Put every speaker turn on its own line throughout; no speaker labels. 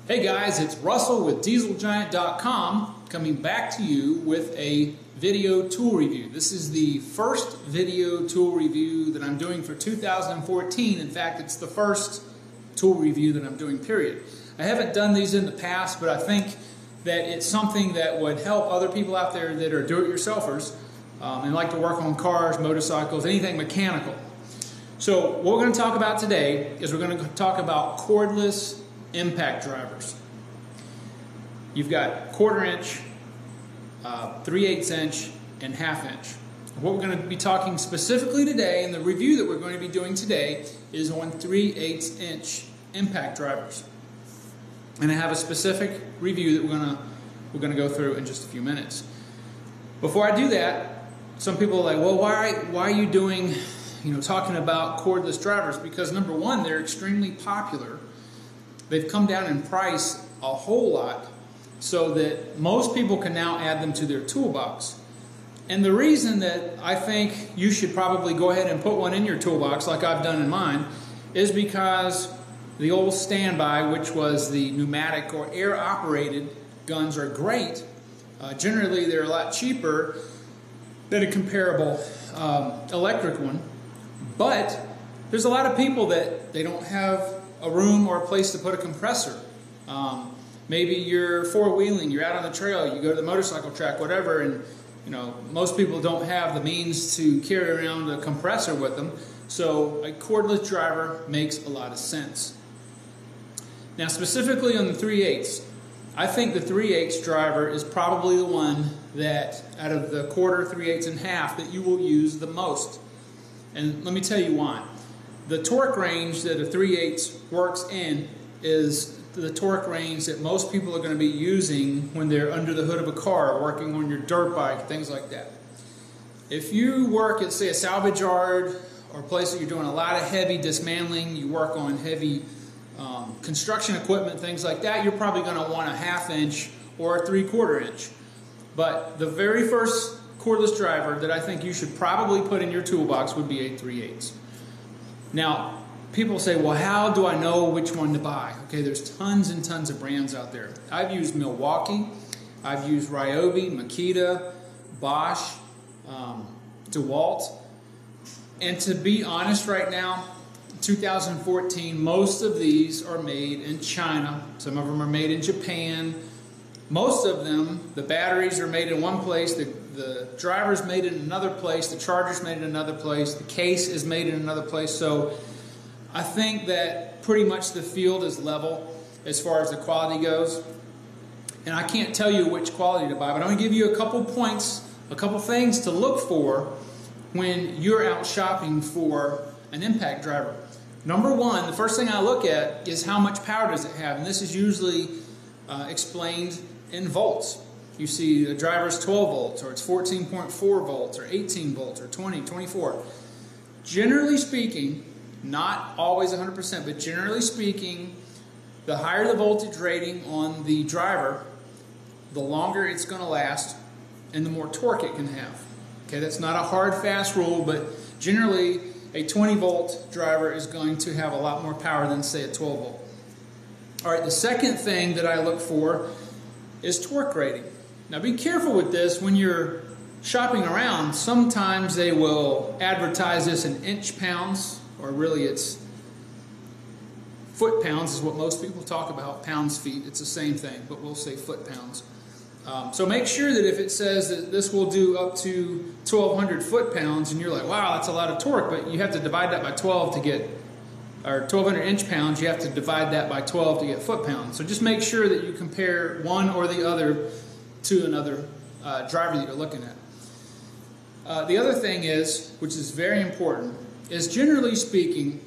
Hey guys, it's Russell with DieselGiant.com coming back to you with a video tool review. This is the first video tool review that I'm doing for 2014. In fact, it's the first tool review that I'm doing, period. I haven't done these in the past, but I think that it's something that would help other people out there that are do-it-yourselfers and like to work on cars, motorcycles, anything mechanical. So what we're going to talk about today is we're going to talk about cordless impact drivers. You've got 1/4 inch, 3/8 inch, and 1/2 inch. What we're going to be talking specifically today, and the review that we're going to be doing today, is on 3/8 inch impact drivers. And I have a specific review that we're going to go through in just a few minutes. Before I do that, some people are like, well, why are you doing, talking about cordless drivers? Because number one, they're extremely popular. They've come down in price a whole lot so that most people can now add them to their toolbox. And the reason that I think you should probably go ahead and put one in your toolbox like I've done in mine is because the old standby, which was the pneumatic or air operated guns, are great. Generally they're a lot cheaper than a comparable electric one, but there's a lot of people that they don't have a room or a place to put a compressor. Maybe you're four-wheeling, you're out on the trail, you go to the motorcycle track, whatever, and most people don't have the means to carry around a compressor with them, so a cordless driver makes a lot of sense. Now specifically on the 3/8, I think the 3/8 driver is probably the one that, out of the 1/4, 3/8, and 1/2, that you will use the most. And let me tell you why. The torque range that a 3/8 works in is the torque range that most people are going to be using when they're under the hood of a car, working on your dirt bike, things like that. If you work at, say, a salvage yard or a place that you're doing a lot of heavy dismantling, you work on heavy construction equipment, things like that, you're probably going to want a 1/2 inch or a 3/4 inch. But the very first cordless driver that I think you should probably put in your toolbox would be a 3/8. Now, people say, well, how do I know which one to buy? Okay, there's tons and tons of brands out there. I've used Milwaukee, I've used Ryobi, Makita, Bosch, Dewalt, and to be honest right now, 2014, most of these are made in China. Some of them are made in Japan. Most of them, the batteries are made in one place, the driver's made in another place, the charger's made in another place, the case is made in another place. So I think that pretty much the field is level as far as the quality goes. And I can't tell you which quality to buy, but I'm going to give you a couple points, a couple things to look for when you're out shopping for an impact driver. Number one, the first thing I look at is how much power does it have, and this is usually explained in volts. You see the driver's 12 volts, or it's 14.4 volts, or 18 volts, or 20, 24. Generally speaking, not always 100%, but generally speaking, the higher the voltage rating on the driver, the longer it's going to last, and the more torque it can have. Okay, that's not a hard, fast rule, but generally a 20 volt driver is going to have a lot more power than, say, a 12 volt. All right, the second thing that I look for is torque rating. Now be careful with this when you're shopping around. Sometimes they will advertise this in inch pounds, or really it's foot pounds is what most people talk about, pounds, feet. It's the same thing, but we'll say foot pounds. So make sure that if it says that this will do up to 1,200 foot-pounds, and you're like, wow, that's a lot of torque, but you have to divide that by 12 to get, or 1,200 inch-pounds, you have to divide that by 12 to get foot-pounds. So just make sure that you compare one or the other to another driver that you're looking at. The other thing is, which is very important, is generally speaking,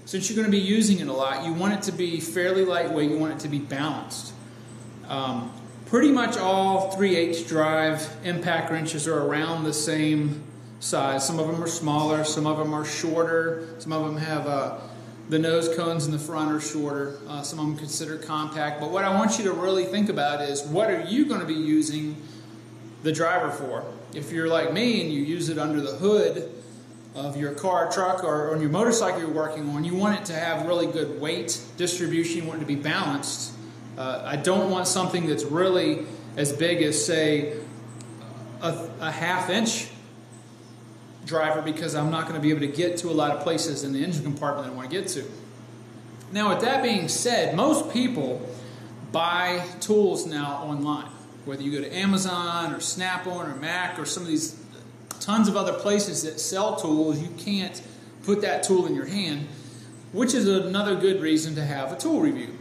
since you're going to be using it a lot, you want it to be fairly lightweight, you want it to be balanced. Pretty much all 3/8 drive impact wrenches are around the same size. Some of them are smaller, some of them are shorter, some of them have the nose cones in the front are shorter, some of them considered compact. But what I want you to really think about is, what are you going to be using the driver for? If you're like me and you use it under the hood of your car, truck, or on your motorcycle you're working on, you want it to have really good weight distribution, you want it to be balanced. I don't want something that's really as big as, say, a half-inch driver, because I'm not going to be able to get to a lot of places in the engine compartment that I want to get to. Now, with that being said, most people buy tools now online. Whether you go to Amazon or Snap-on or Mac or some of these tons of other places that sell tools, you can't put that tool in your hand, which is another good reason to have a tool review.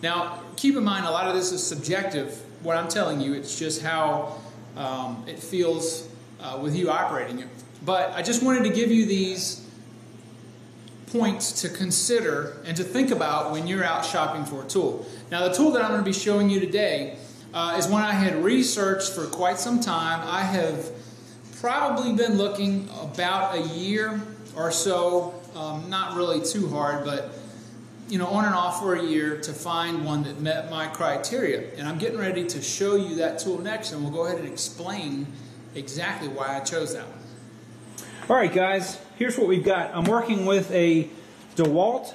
Now, keep in mind, a lot of this is subjective. What I'm telling you, it's just how it feels with you operating it. But I just wanted to give you these points to consider and to think about when you're out shopping for a tool. Now, the tool that I'm going to be showing you today is one I had researched for quite some time. I have probably been looking about a year or so, not really too hard, but on and off for a year to find one that met my criteria. And I'm getting ready to show you that tool next, and we'll go ahead and explain exactly why I chose that one.
All right, guys, here's what we've got. I'm working with a Dewalt.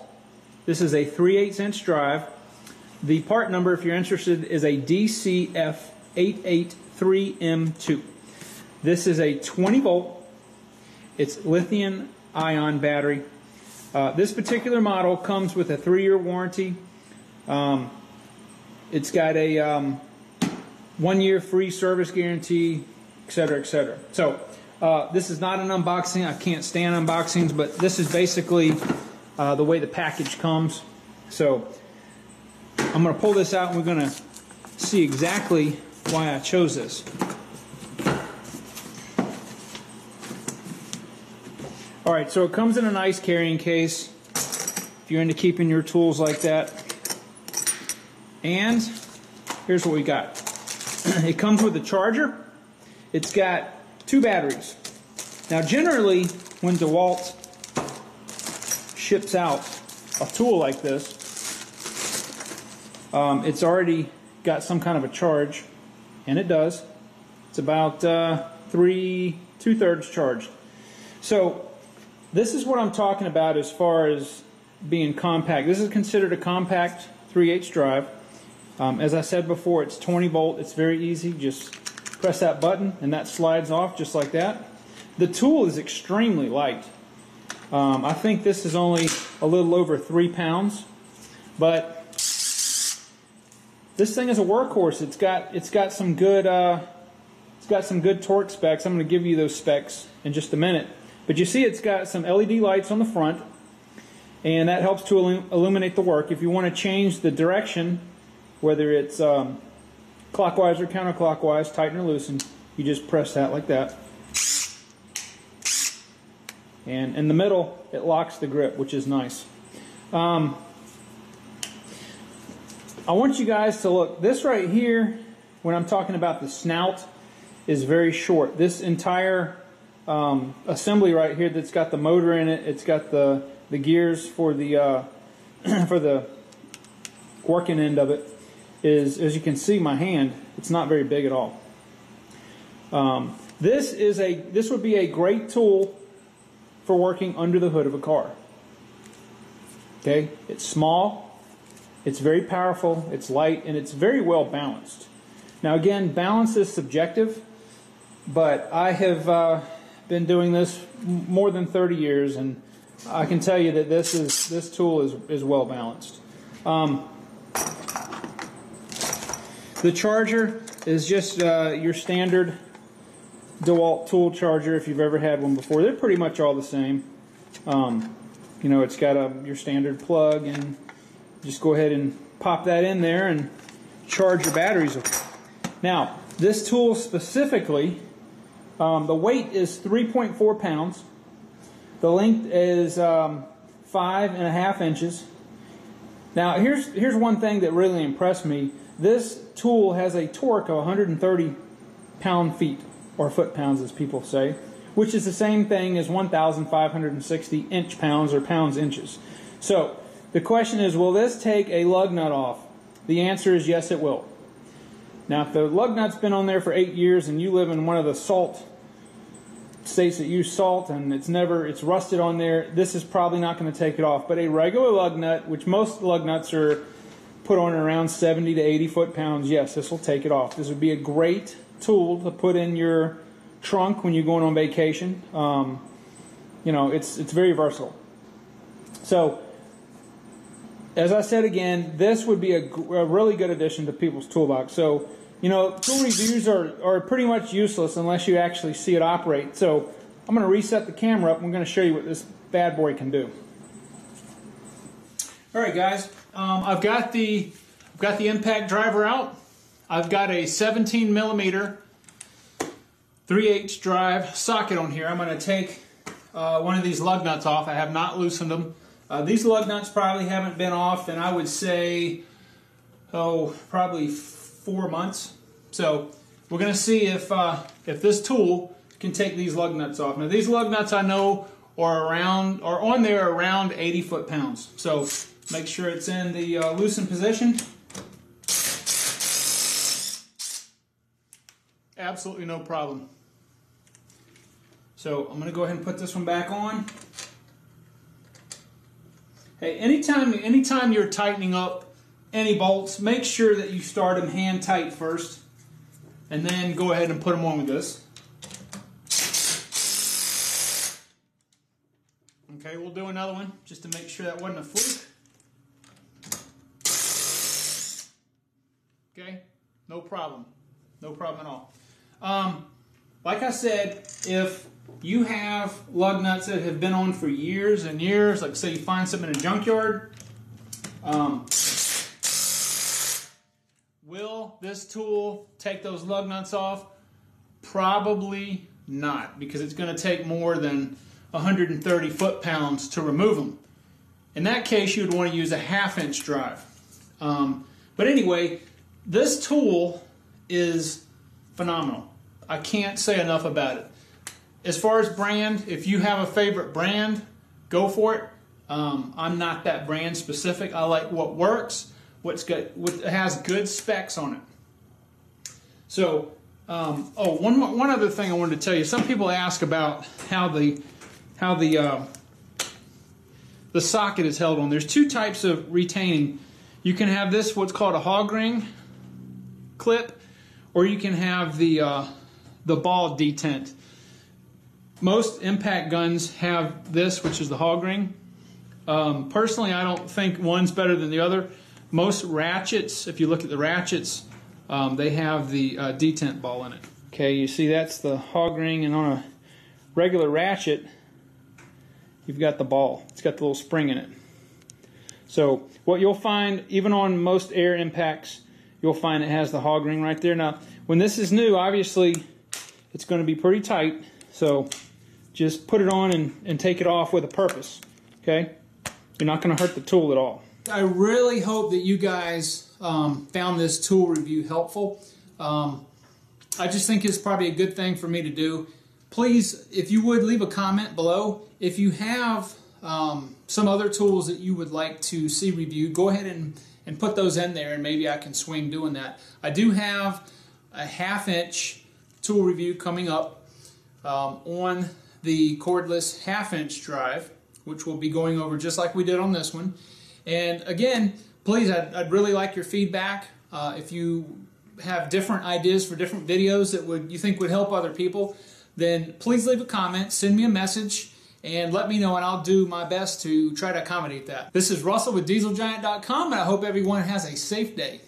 This is a 3/8 inch drive. The part number, if you're interested, is a DCF883M2. This is a 20 volt. It's lithium ion battery. This particular model comes with a 3-year warranty. It's got a 1-year free service guarantee, etc., etc. So this is not an unboxing. I can't stand unboxings, but this is basically the way the package comes. So I'm going to pull this out and we're going to see exactly why I chose this. Alright, so it comes in a nice carrying case if you're into keeping your tools like that. And here's what we got. It comes with a charger. It's got 2 batteries. Now generally when DeWalt ships out a tool like this, it's already got some kind of a charge, and it does. It's about 2/3 charged. So this is what I'm talking about as far as being compact. This is considered a compact 3/8 drive. As I said before, it's 20 volt. It's very easy. Just press that button and that slides off just like that. The tool is extremely light. I think this is only a little over 3 pounds, but this thing is a workhorse. It's got some good torque specs. I'm going to give you those specs in just a minute. But you see, it's got some LED lights on the front, and that helps to illuminate the work. If you want to change the direction, whether it's clockwise or counterclockwise, tighten or loosen, you just press that like that. And in the middle, it locks the grip, which is nice. I want you guys to look. This right here, when I'm talking about the snout, is very short. This entire assembly right here that's got the motor in it, it's got the gears for the for the working end of it, is, as you can see, my hand, it's not very big at all. This would be a great tool for working under the hood of a car. Okay, it's small, it's very powerful, it's light, and it's very well balanced. Now again, balance is subjective, but I have been doing this more than 30 years, and I can tell you that this tool is well balanced. The charger is just your standard DeWalt tool charger if you've ever had one before. They're pretty much all the same. You know, it's got your standard plug, and just go ahead and pop that in there and charge your batteries. Now, this tool specifically, the weight is 3.4 pounds. The length is 5.5 inches. Now, here's one thing that really impressed me. This tool has a torque of 130 pound-feet, or foot-pounds as people say, which is the same thing as 1,560 inch-pounds or pounds-inches. So, the question is, will this take a lug nut off? The answer is yes, it will. Now, if the lug nut's been on there for 8 years and you live in one of the salt states that use salt and it's rusted on there, this is probably not going to take it off. But a regular lug nut, which most lug nuts are put on around 70 to 80 foot-pounds, yes, this will take it off. This would be a great tool to put in your trunk when you're going on vacation. You know, it's very versatile. So, as I said again, this would be a really good addition to people's toolbox. So, you know, tool reviews are pretty much useless unless you actually see it operate. So, I'm going to reset the camera up and I'm going to show you what this bad boy can do. Alright guys, I've got the impact driver out. I've got a 17 millimeter 3/8 drive socket on here. I'm going to take one of these lug nuts off. I have not loosened them. These lug nuts probably haven't been off in, I would say, probably 4 months. So we're going to see if this tool can take these lug nuts off. Now these lug nuts I know are on there around 80 foot-pounds. So make sure it's in the loosened position. Absolutely no problem. So I'm going to go ahead and put this one back on. Hey, anytime you're tightening up any bolts, make sure that you start them hand tight first, and then go ahead and put them on with this. Okay, we'll do another one just to make sure that wasn't a fluke. Okay, no problem. No problem at all. Like I said, if you have lug nuts that have been on for years and years, like say you find something in a junkyard, will this tool take those lug nuts off? Probably not, because it's going to take more than 130 foot-pounds to remove them. In that case, you would want to use a 1/2 inch drive. But anyway, this tool is phenomenal. I can't say enough about it. As far as brand, if you have a favorite brand, go for it. I'm not that brand specific. I like what works, what has good specs on it. So, one other thing I wanted to tell you. Some people ask about how the socket is held on. There's two types of retaining. You can have this, what's called a hog ring clip, or you can have the ball detent. Most impact guns have this, which is the hog ring. Personally, I don't think one's better than the other. Most ratchets, if you look at the ratchets, they have the detent ball in it. Okay, you see that's the hog ring, and on a regular ratchet, you've got the ball. It's got the little spring in it. So what you'll find, even on most air impacts, you'll find it has the hog ring right there. Now, when this is new, obviously, it's going to be pretty tight. So just put it on and take it off with a purpose. Okay? You're not going to hurt the tool at all. I really hope that you guys found this tool review helpful. I just think it's probably a good thing for me to do. Please, if you would, leave a comment below. If you have some other tools that you would like to see reviewed, go ahead and put those in there, and maybe I can swing doing that. I do have a 1/2 inch tool review coming up on the cordless 1/2 inch drive, which we'll be going over just like we did on this one. And again, please, I'd really like your feedback. If you have different ideas for different videos that you think would help other people, then please leave a comment, send me a message, and let me know, and I'll do my best to try to accommodate that. This is Russell with DieselGiant.com, and I hope everyone has a safe day.